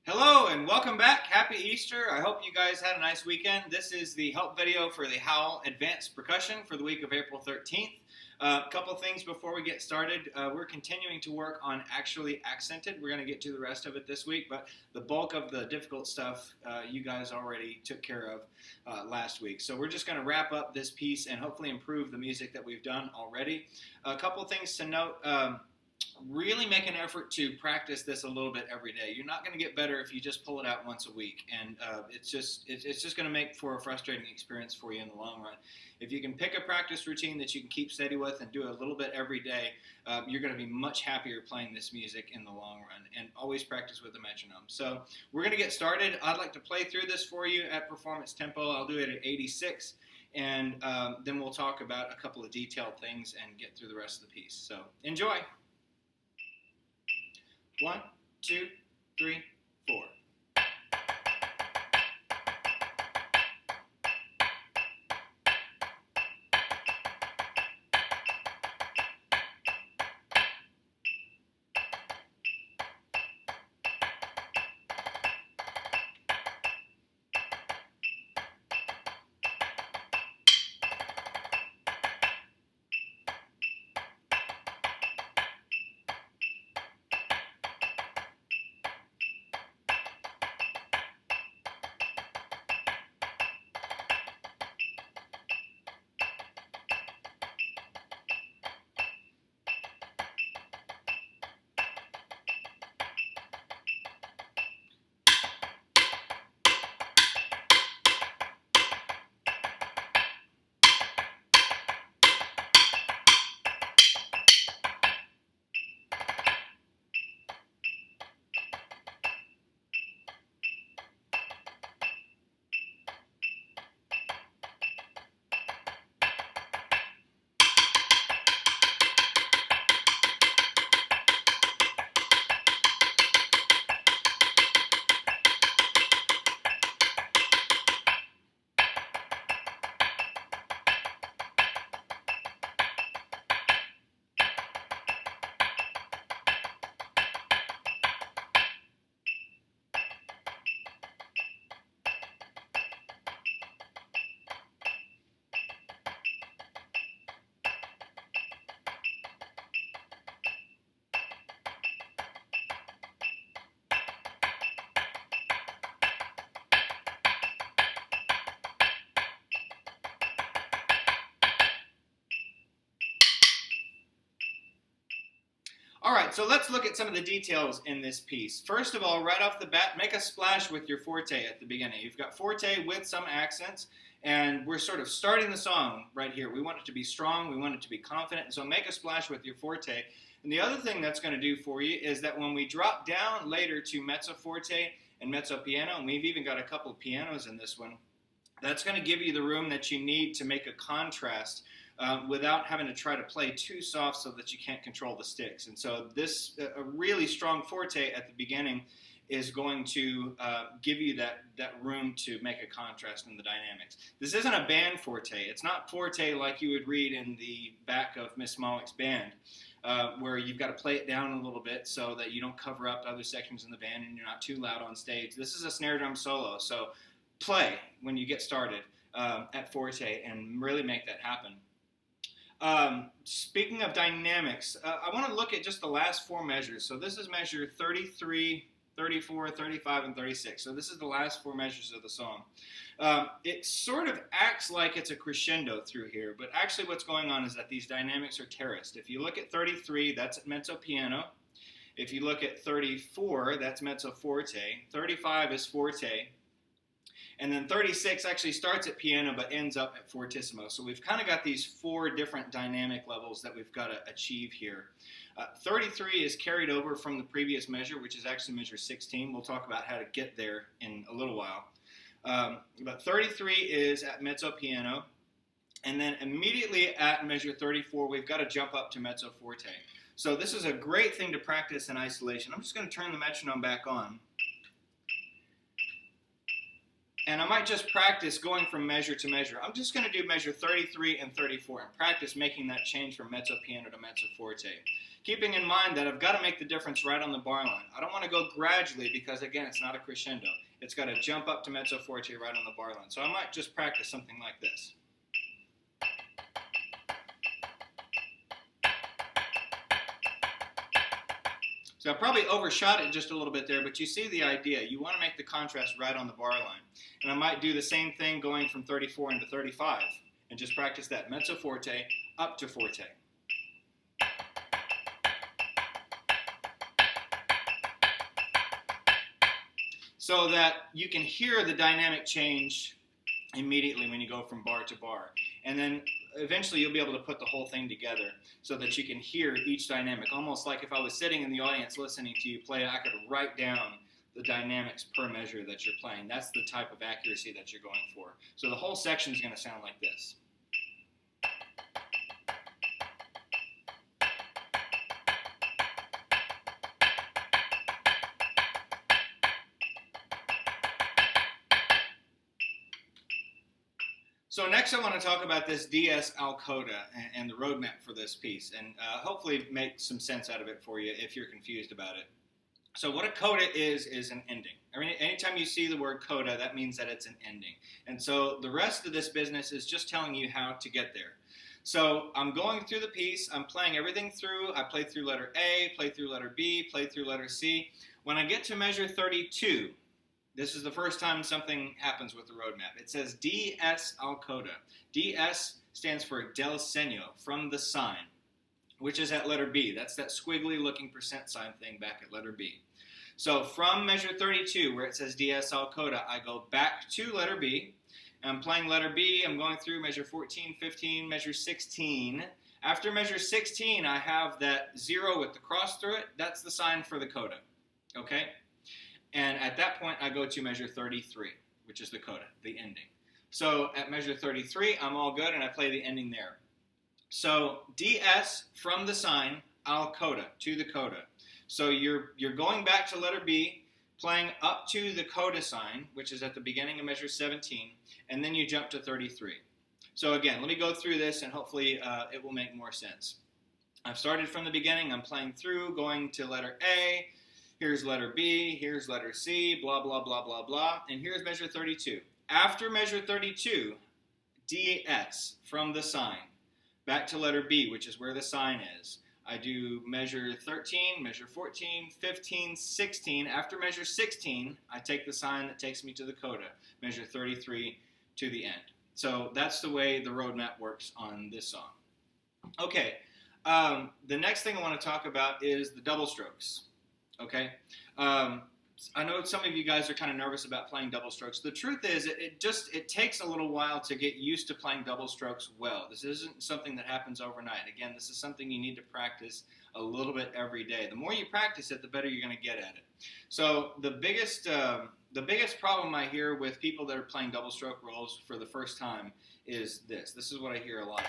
Hello and welcome back. Happy Easter. I hope you guys had a nice weekend. This is the help video for the Howl Advanced Percussion for the week of April 13th. A couple things before we get started. We're continuing to work on actually accented. We're going to get to the rest of it this week, but the bulk of the difficult stuff you guys already took care of last week. So we're just going to wrap up this piece and hopefully improve the music that we've done already. A couple things to note. Really make an effort to practice this a little bit every day. You're not going to get better if you just pull it out once a week, and it's just going to make for a frustrating experience for you in the long run. If you can pick a practice routine that you can keep steady with and do a little bit every day, you're going to be much happier playing this music in the long run. And always practice with the metronome. So we're going to get started. I'd like to play through this for you at performance tempo. I'll do it at 86. And then we'll talk about a couple of detailed things and get through the rest of the piece. So enjoy. 1, 2, 3, 4. All right, so let's look at some of the details in this piece. First of all, right off the bat, make a splash with your forte at the beginning. You've got forte with some accents, and we're sort of starting the song right here. We want it to be strong, we want it to be confident, and so make a splash with your forte. And the other thing that's going to do for you is that when we drop down later to mezzo forte and mezzo piano, and we've even got a couple of pianos in this one, that's going to give you the room that you need to make a contrast without having to try to play too soft so that you can't control the sticks. And so this, a really strong forte at the beginning is going to give you that room to make a contrast in the dynamics. This isn't a band forte. It's not forte like you would read in the back of Miss Malick's band, where you've got to play it down a little bit so that you don't cover up other sections in the band and you're not too loud on stage. This is a snare drum solo, so play when you get started at forte and really make that happen. Speaking of dynamics, I want to look at just the last four measures. So this is measure 33, 34, 35, and 36. So this is the last four measures of the song. It sort of acts like it's a crescendo through here, but actually what's going on is that these dynamics are terraced. If you look at 33, that's mezzo piano. If you look at 34, that's mezzo forte. 35 is forte. And then 36 actually starts at piano but ends up at fortissimo. So we've kind of got these four different dynamic levels that we've got to achieve here. 33 is carried over from the previous measure, which is actually measure 16. We'll talk about how to get there in a little while. But 33 is at mezzo piano. And then immediately at measure 34, we've got to jump up to mezzo forte. So this is a great thing to practice in isolation. I'm just going to turn the metronome back on. And I might just practice going from measure to measure. I'm just going to do measure 33 and 34 and practice making that change from mezzo piano to mezzo forte. Keeping in mind that I've got to make the difference right on the bar line. I don't want to go gradually because, again, it's not a crescendo. It's got to jump up to mezzo forte right on the bar line. So I might just practice something like this. So I probably overshot it just a little bit there, but you see the idea. You want to make the contrast right on the bar line. And I might do the same thing going from 34 into 35 and just practice that mezzo forte up to forte. So that you can hear the dynamic change immediately when you go from bar to bar. And then eventually you'll be able to put the whole thing together so that you can hear each dynamic. Almost like if I was sitting in the audience listening to you play, I could write down the dynamics per measure that you're playing. That's the type of accuracy that you're going for. So the whole section is going to sound like this. So next I want to talk about this DS al coda and the roadmap for this piece, and hopefully make some sense out of it for you if you're confused about it. So what a coda is an ending. I mean, anytime you see the word coda, that means that it's an ending. And so the rest of this business is just telling you how to get there. So I'm going through the piece, I'm playing everything through. I play through letter A, play through letter B, play through letter C. When I get to measure 32, this is the first time something happens with the roadmap. It says DS al coda. DS stands for del segno, from the sign, which is at letter B. That's that squiggly looking percent sign thing back at letter B. So from measure 32, where it says DS al coda, I go back to letter B. I'm playing letter B. I'm going through measure 14, 15, measure 16. After measure 16, I have that 0 with the cross through it. That's the sign for the coda. Okay? And at that point, I go to measure 33, which is the coda, the ending. So at measure 33, I'm all good, and I play the ending there. So DS from the sign, al coda, to the coda. So you're going back to letter B, playing up to the coda sign, which is at the beginning of measure 17, and then you jump to 33. So again, let me go through this, and hopefully it will make more sense. I've started from the beginning. I'm playing through, going to letter A. Here's letter B, here's letter C, blah, blah, blah, blah, blah, and here's measure 32. After measure 32, DS from the sign, back to letter B, which is where the sign is. I do measure 13, measure 14, 15, 16. After measure 16, I take the sign that takes me to the coda, measure 33 to the end. So that's the way the roadmap works on this song. Okay, the next thing I want to talk about is the double strokes. Okay, I know some of you guys are kind of nervous about playing double strokes. The truth is, it takes a little while to get used to playing double strokes well. This isn't something that happens overnight. Again, this is something you need to practice a little bit every day. The more you practice it, the better you're going to get at it. So the biggest problem I hear with people that are playing double stroke rolls for the first time is this. This is what I hear a lot of.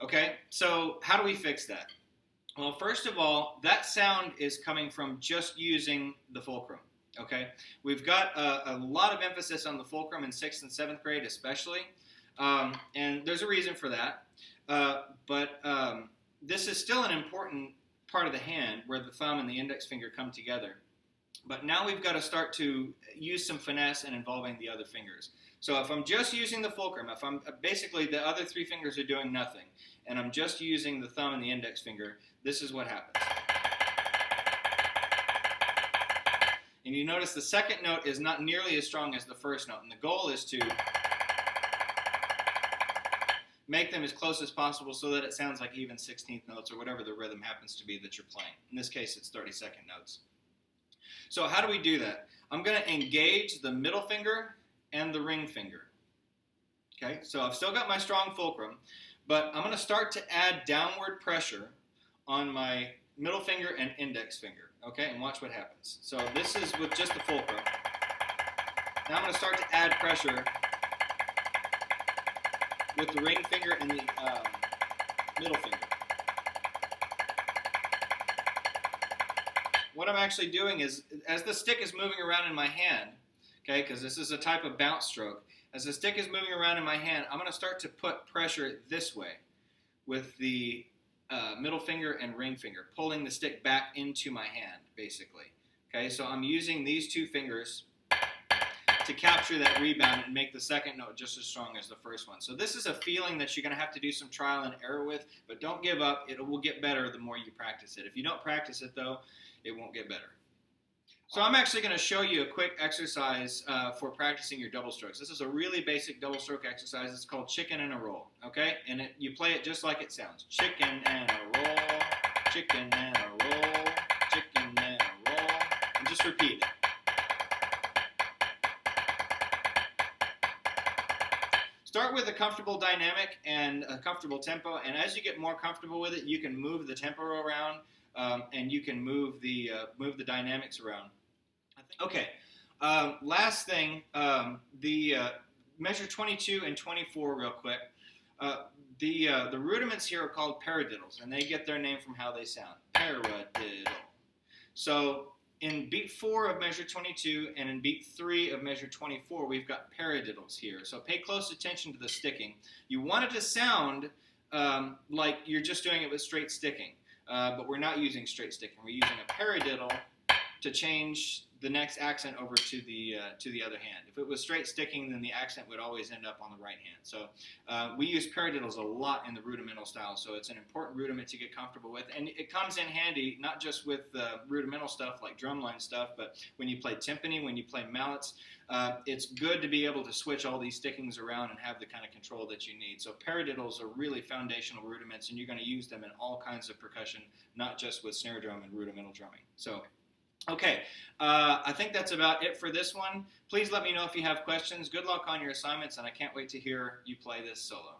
Okay, so how do we fix that? Well, first of all, that sound is coming from just using the fulcrum, okay? We've got a lot of emphasis on the fulcrum in 6th and 7th grade especially, and there's a reason for that, but this is still an important part of the hand where the thumb and the index finger come together. But now we've got to start to use some finesse and involving the other fingers. So if I'm just using the fulcrum, if I'm basically the other 3 fingers are doing nothing, and I'm just using the thumb and the index finger, this is what happens. And you notice the second note is not nearly as strong as the first note, and the goal is to make them as close as possible so that it sounds like even 16th notes or whatever the rhythm happens to be that you're playing. In this case, it's 32nd notes. So how do we do that? I'm going to engage the middle finger and the ring finger. Okay, so I've still got my strong fulcrum, but I'm going to start to add downward pressure on my middle finger and index finger. Okay, and watch what happens. So this is with just the fulcrum. Now I'm going to start to add pressure with the ring finger and the middle finger. what I'm actually doing is, as the stick is moving around in my hand, okay, because this is a type of bounce stroke, as the stick is moving around in my hand, I'm going to start to put pressure this way with the middle finger and ring finger, pulling the stick back into my hand, basically. Okay, so I'm using these two fingers to capture that rebound and make the second note just as strong as the first one. So this is a feeling that you're going to have to do some trial and error with, but don't give up. It will get better the more you practice it. If you don't practice it, though, it won't get better. So I'm actually going to show you a quick exercise for practicing your double strokes. This is a really basic double stroke exercise. It's called chicken and a roll, okay? And you play it just like it sounds. Chicken and a roll, chicken and a roll, chicken and a roll, and just repeat it. Start with a comfortable dynamic and a comfortable tempo, and as you get more comfortable with it, you can move the tempo around and you can move the dynamics around. Okay, last thing, the measure 22 and 24 real quick. The rudiments here are called paradiddles, and they get their name from how they sound. Paradiddle. So in beat 4 of measure 22 and in beat 3 of measure 24, we've got paradiddles here. So pay close attention to the sticking. You want it to sound like you're just doing it with straight sticking, but we're not using straight sticking. We're using a paradiddle to change the next accent over to the other hand. If it was straight sticking, then the accent would always end up on the right hand. So we use paradiddles a lot in the rudimental style, so it's an important rudiment to get comfortable with. And it comes in handy not just with rudimental stuff like drumline stuff, but when you play timpani, when you play mallets, it's good to be able to switch all these stickings around and have the kind of control that you need. So paradiddles are really foundational rudiments, and you're going to use them in all kinds of percussion, not just with snare drum and rudimental drumming. So, okay, I think that's about it for this one. Please let me know if you have questions. Good luck on your assignments, and I can't wait to hear you play this solo.